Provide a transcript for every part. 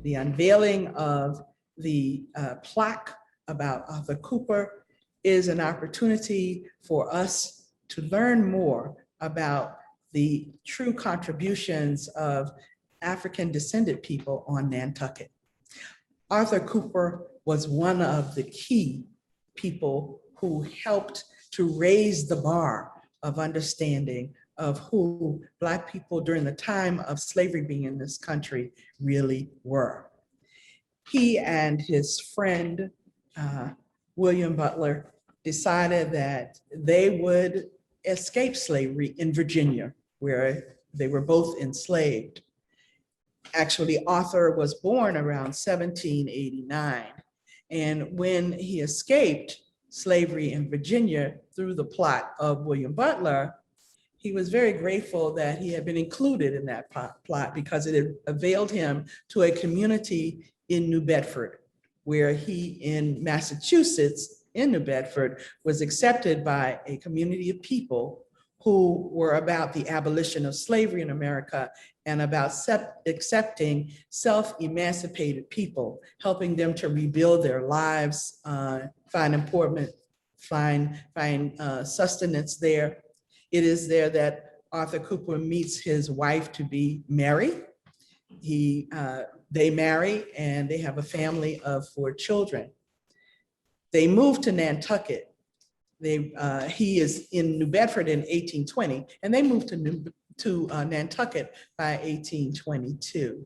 The unveiling of the plaque about Arthur Cooper is an opportunity for us to learn more about the true contributions of African descended people on Nantucket. Arthur Cooper was one of the key people who helped to raise the bar of understanding of who Black people during the time of slavery being in this country really were. He and his friend, William Butler, decided that they would escape slavery in Virginia, where they were both enslaved. Actually, Arthur was born around 1789. And when he escaped slavery in Virginia through the plot of William Butler, he was very grateful that he had been included in that plot because it had availed him to a community in New Bedford, where he in Massachusetts, in New Bedford, was accepted by a community of people who were about the abolition of slavery in America and about accepting self-emancipated people, helping them to rebuild their lives, find employment, find sustenance there. It is there that Arthur Cooper meets his wife to be Mary. They marry and they have a family of 4 children. They move to Nantucket. He is in New Bedford in 1820, and they moved to Nantucket by 1822.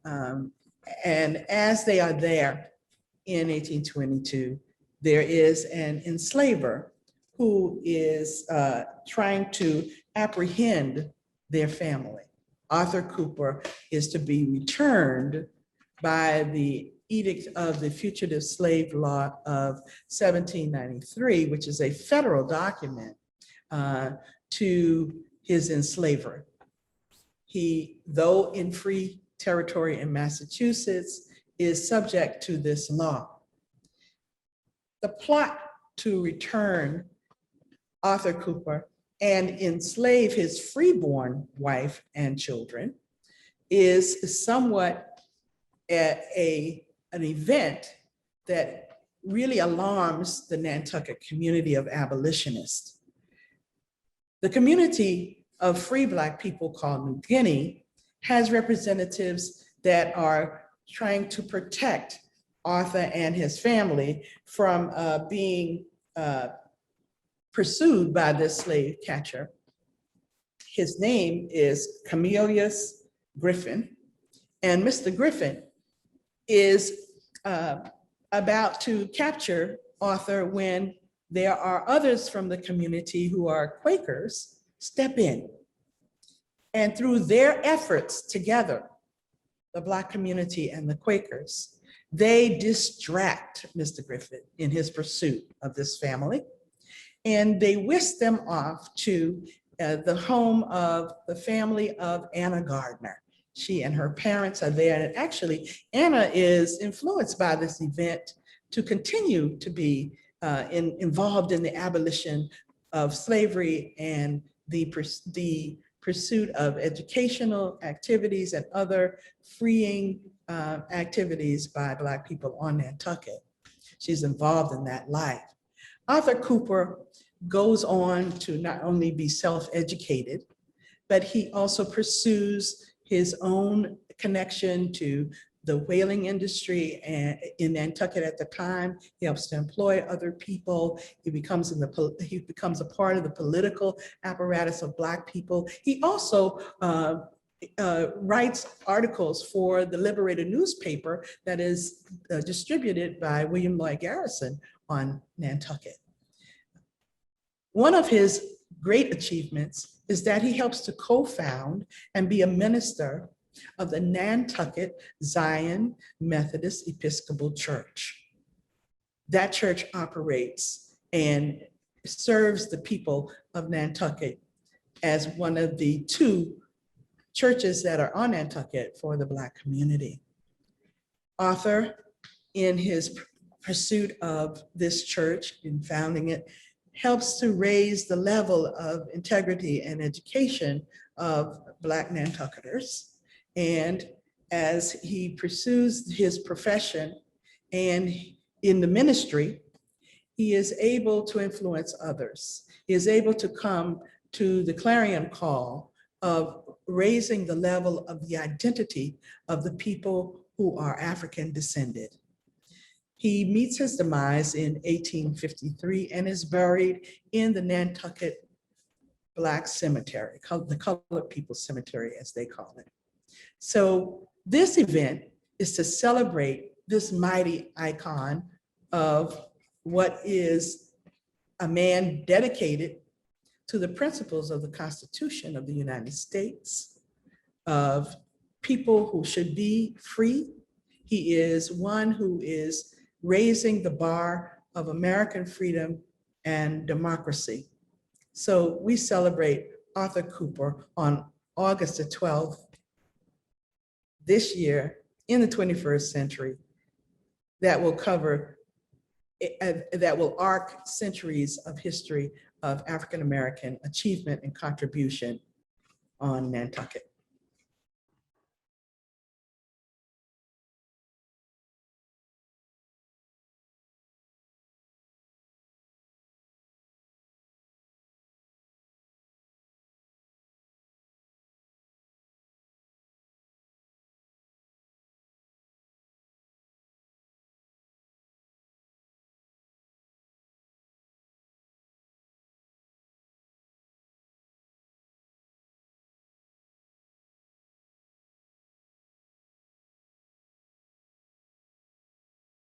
And as they are there in 1822, there is an enslaver who is trying to apprehend their family. Arthur Cooper is to be returned by the Edict of the Fugitive Slave Law of 1793, which is a federal document, to his enslaver. He, though in free territory in Massachusetts, is subject to this law. The plot to return Arthur Cooper and enslave his freeborn wife and children is somewhat an event that really alarms the Nantucket community of abolitionists. The community of free Black people called New Guinea has representatives that are trying to protect Arthur and his family from being pursued by this slave catcher. His name is Camillus Griffin, and Mr. Griffin is about to capture Arthur when there are others from the community who are Quakers step in. And through their efforts together, the Black community and the Quakers, they distract Mr. Griffin in his pursuit of this family. And they whisk them off to the home of the family of Anna Gardner. She and her parents are there. And actually, Anna is influenced by this event to continue to be involved in the abolition of slavery and the pursuit of educational activities and other freeing activities by Black people on Nantucket. She's involved in that life. Arthur Cooper goes on to not only be self-educated, but he also pursues his own connection to the whaling industry in Nantucket at the time. He helps to employ other people. He becomes a part of the political apparatus of Black people. He also writes articles for the Liberator newspaper that is distributed by William Lloyd Garrison on Nantucket. One of his great achievements is that he helps to co-found and be a minister of the Nantucket Zion Methodist Episcopal Church. That church operates and serves the people of Nantucket as one of the 2 churches that are on Nantucket for the Black community. Arthur, in his pursuit of this church, in founding it, helps to raise the level of integrity and education of Black Nantucketers. And as he pursues his profession and in the ministry, he is able to influence others. He is able to come to the clarion call of raising the level of the identity of the people who are African descended. He meets his demise in 1853 and is buried in the Nantucket Black Cemetery, the Colored People's Cemetery, as they call it. So this event is to celebrate this mighty icon of what is a man dedicated to the principles of the Constitution of the United States, of people who should be free. He is one who is raising the bar of American freedom and democracy. So we celebrate Arthur Cooper on August the 12th this year in the 21st century. That will cover, that will arc centuries of history of African-American achievement and contribution on Nantucket.